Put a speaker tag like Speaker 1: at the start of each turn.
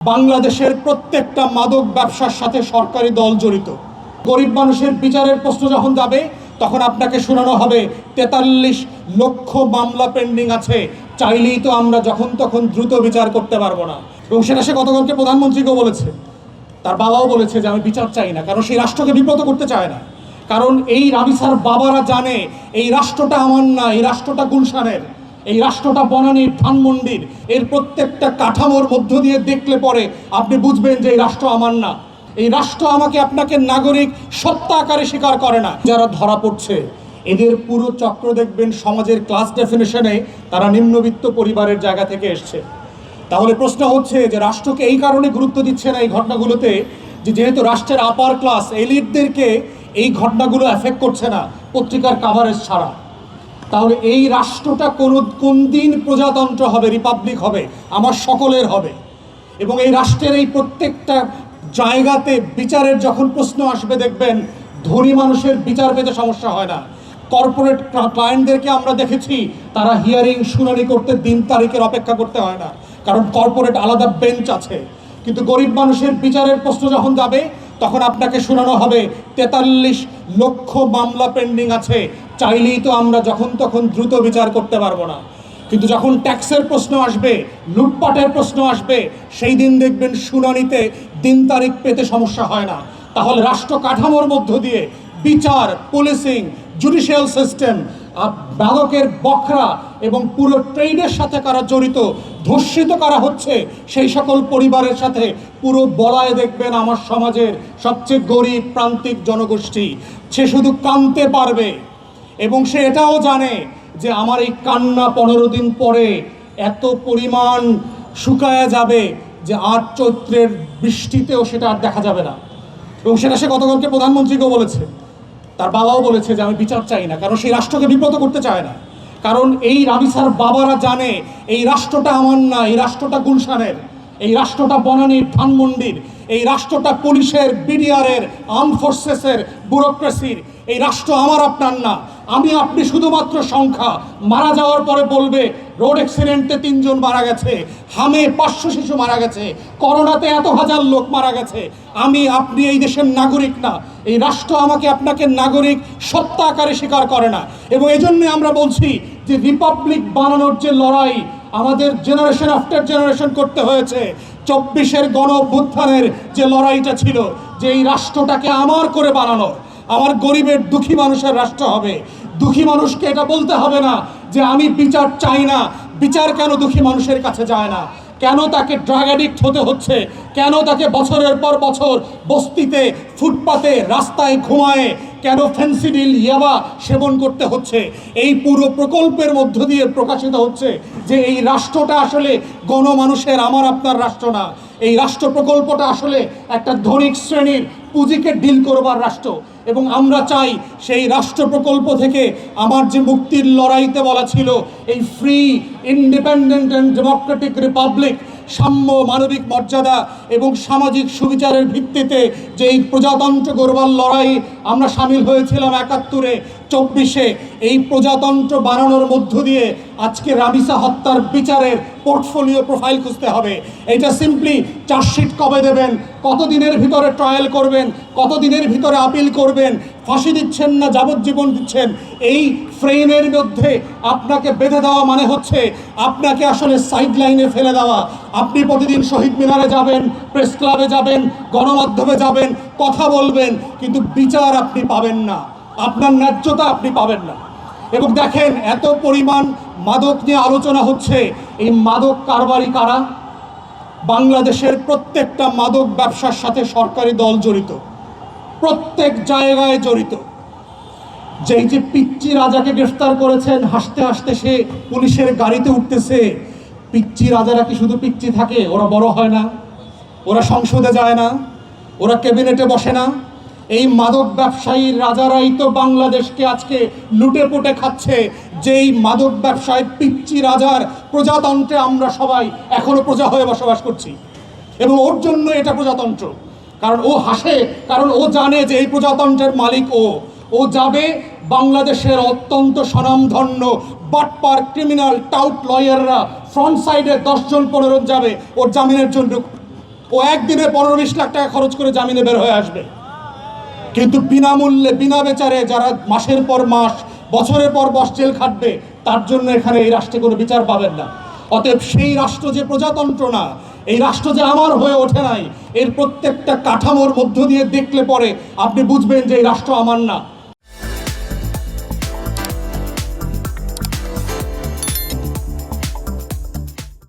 Speaker 1: বাংলাদেশের প্রত্যেকটা মাদক ব্যবসার সাথে সরকারি দল জড়িত। গরিব মানুষের বিচারের প্রশ্ন যখন যাবে তখন আপনাকে শোনানো হবে 43 লক্ষ মামলা পেন্ডিং আছে, চাইলেই তো আমরা যখন তখন দ্রুত বিচার করতে পারবো না। এবং সেটা সে গতকালকে প্রধানমন্ত্রীকেও বলেছে, তার বাবাও বলেছে যে আমি বিচার চাই না, কারণ সেই রাষ্ট্রকে বিব্রত করতে চায় না। কারণ এই রাবিসার বাবারা জানে এই রাষ্ট্রটা আমার না, এই রাষ্ট্রটা গুলশানের, এই রাষ্ট্রটা বনানীর, ধানমন্ডির। এর প্রত্যেকটা কাঠামোর মধ্য দিয়ে দেখলে পরে আপনি বুঝবেন যে এই রাষ্ট্র আমার না, এই রাষ্ট্র আমাকে আপনাকে নাগরিক সত্তা আকারে স্বীকার করে না। যারা ধরা পড়ছে এদের পুরো চক্র দেখবেন সমাজের ক্লাস ডেফিনেশনে তারা নিম্নবিত্ত পরিবারের জায়গা থেকে এসছে। তাহলে প্রশ্ন হচ্ছে যে রাষ্ট্রকে এই কারণে গুরুত্ব দিচ্ছে না এই ঘটনাগুলোতে, যে যেহেতু রাষ্ট্রের আপার ক্লাস এলিটদেরকে এই ঘটনাগুলো এফেক্ট করছে না পত্রিকার কাভারেজ ছাড়া। তাহলে এই রাষ্ট্রটা কোন দিন প্রজাতন্ত্র হবে, রিপাবলিক হবে, আমার সকলের হবে। এবং এই রাষ্ট্রের এই প্রত্যেকটা জায়গাতে বিচারের যখন প্রশ্ন আসবে দেখবেন ধনী মানুষের বিচার পেতে সমস্যা হয় না। কর্পোরেট ক্লায়েন্টদেরকে আমরা দেখেছি তারা হিয়ারিং শুনানি করতে দিন তারিখের অপেক্ষা করতে হয় না, কারণ কর্পোরেট আলাদা বেঞ্চ আছে। কিন্তু গরিব মানুষের বিচারের প্রশ্ন যখন যাবে তখন আপনাকে শোনানো হবে 43 লক্ষ মামলা পেন্ডিং আছে, চাইলেই তো আমরা যখন তখন দ্রুত বিচার করতে পারবো না। কিন্তু যখন ট্যাক্সের প্রশ্ন আসবে, লুটপাটের প্রশ্ন আসবে, সেই দিন দেখবেন শুনানিতে দিন তারিখ পেতে সমস্যা হয় না। তাহলে রাষ্ট্র কাঠামোর মধ্য দিয়ে বিচার, পুলিশিং, জুডিশিয়াল সিস্টেম, মাদকের বখরা এবং পুরো ট্রেডের সাথে কারা জড়িত, ধর্ষিত কারা হচ্ছে, সেই সকল পরিবারের সাথে পুরো বলায় দেখবেন আমার সমাজের সবচেয়ে গরিব প্রান্তিক জনগোষ্ঠী। সে শুধু কাঁদতে পারবে এবং সে এটাও জানে যে আমার এই কান্না 15 দিন পরে এত পরিমাণ শুকায়া যাবে যে আর চৈত্রের বৃষ্টিতেও সেটা আর দেখা যাবে না। এবং সেটা সে গতকালকে প্রধানমন্ত্রীকেও বলেছে, তার বাবাও বলেছে যে আমি বিচার চাই না, কারণ সেই রাষ্ট্রকে বিব্রত করতে চায় না। কারণ এই রাবিসার বাবারা জানে এই রাষ্ট্রটা আমার না, এই রাষ্ট্রটা গুলশানের, এই রাষ্ট্রটা বনানীর, ধানমন্ডির, এই রাষ্ট্রটা পুলিশের, বিডিআরের, আর্ম ফোর্সেসের, ব্যুরোক্রেসির। এই রাষ্ট্র আমার আপনার না। আমি আপনি শুধুমাত্র সংখ্যা, মারা যাওয়ার পরে বলবে রোড অ্যাক্সিডেন্টে 3 জন মারা গেছে, হামে 500 শিশু মারা গেছে, করোনাতে এত হাজার লোক মারা গেছে। আমি আপনি এই দেশের নাগরিক না, এই রাষ্ট্র আমাকে আপনাকে নাগরিক সত্তা আকারে স্বীকার করে না। এবং এই জন্যে আমরা বলছি যে রিপাবলিক বানানোর যে লড়াই আমাদের জেনারেশন আফটার জেনারেশন করতে হয়েছে, 24-এর গণ অভ্যুত্থানের যে লড়াইটা ছিল যে এই রাষ্ট্রটাকে আমার করে বানানো, আমার গরিবের দুঃখী মানুষের রাষ্ট্র হবে। দুঃখী মানুষকে এটা বলতে হবে না যে আমি বিচার চাই না। বিচার কেন দুঃখী মানুষের কাছে যায় না? কেন তাকে ড্রাগ অ্যাডিক্ট হতে হচ্ছে? কেন তাকে বছরের পর বছর বস্তিতে, ফুটপাতে, রাস্তায় ঘুমায় কেন ফেন্সিডিল, ইয়াবা সেবন করতে হচ্ছে? এই পুরো প্রকল্পের মধ্য দিয়ে প্রকাশিত হচ্ছে যে এই রাষ্ট্রটা আসলে গণমানুষের, আমার আপনার রাষ্ট্র না। এই রাষ্ট্র প্রকল্পটা আসলে একটা ধনিক শ্রেণীর পুঁজিকে ডিল করবার রাষ্ট্র। এবং আমরা চাই সেই রাষ্ট্র প্রকল্প থেকে আমার যে মুক্তির লড়াইতে বলা ছিল এই free, independent and Democratic Republic, সাম্য, মানবিক মর্যাদা এবং সামাজিক সুবিচারের ভিত্তিতে যে এই প্রজাতন্ত্র গড়বার লড়াই আমরা সামিল হয়েছিলাম 71-এ, 24-এ, এই প্রজাতন্ত্র বানানোর মধ্য দিয়ে আজকে রাবিসা হত্যার বিচারের পোর্টফোলিও প্রোফাইল খুঁজতে হবে। এটা সিম্পলি চার্জশিট কবে দেবেন, কতদিনের ভিতরে ট্রায়াল করবেন, কতদিনের ভিতরে আপিল করবেন, ফাঁসি দিচ্ছেন না যাবজ্জীবন দিচ্ছেন, এই ফ্রেমের মধ্যে আপনাকে বেঁধে দেওয়া মানে হচ্ছে আপনাকে আসলে সাইড লাইনে ফেলে দেওয়া। আপনি প্রতিদিন শহীদ মিনারে যাবেন, প্রেস ক্লাবে যাবেন, গণমাধ্যমে যাবেন, কথা বলবেন, কিন্তু বিচার আপনি পাবেন না, আপনার ন্যায্যতা আপনি পাবেন না। এবং দেখেন এত পরিমাণ মাদক নিয়ে আলোচনা হচ্ছে, এই মাদক কারবারি কারা? বাংলাদেশের প্রত্যেকটা মাদক ব্যবসার সাথে সরকারি দল জড়িত, প্রত্যেক জায়গায় জড়িত। যেই যে পিচ্চি রাজাকে গ্রেফতার করেছেন, হাসতে হাসতে সে পুলিশের গাড়িতে উঠতেছে। পিচ্চি রাজারা কি শুধু পিচ্চি থাকে? ওরা বড় হয় না, ওরা সংসদে যায় না, ওরা ক্যাবিনেটে বসে না। এই মাদক ব্যবসায়ীর রাজারাই তো বাংলাদেশকে আজকে লুটে পুটে খাচ্ছে। যেই মাদক ব্যবসায় পিচ্চি রাজার প্রজাতন্ত্রে আমরা সবাই এখনো প্রজা হয়ে বসবাস করছি। এবং ওর জন্য এটা প্রজাতন্ত্র, কারণ ও হাসে, কারণ ও জানে যে এই প্রজাতন্ত্রের মালিক ও যাবে বাংলাদেশের অত্যন্ত স্বনামধন্য বাটপার, ক্রিমিনাল, টাউট লয়াররা ফ্রন্ট সাইডে 10 জন 15 জন যাবে ওর জামিনের জন্য ও একদিনে 15-20 লাখ টাকা খরচ করে জামিনে বের হয়ে আসবে। কিন্তু বিনামূল্যে বিনা বেচারে যারা মাসের পর মাস বছরের পর বছর জেল খাটবে, তার জন্য এখানে এই রাষ্ট্রে কোনো বিচার পাবেন না। অতএব সেই রাষ্ট্র যে প্রজাতন্ত্র না, এই রাষ্ট্র যে আমার হয়ে ওঠে নাই, এর প্রত্যেকটা কাঠামোর মধ্য দিয়ে দেখলে পরে আপনি বুঝবেন যে এই রাষ্ট্র আমার না।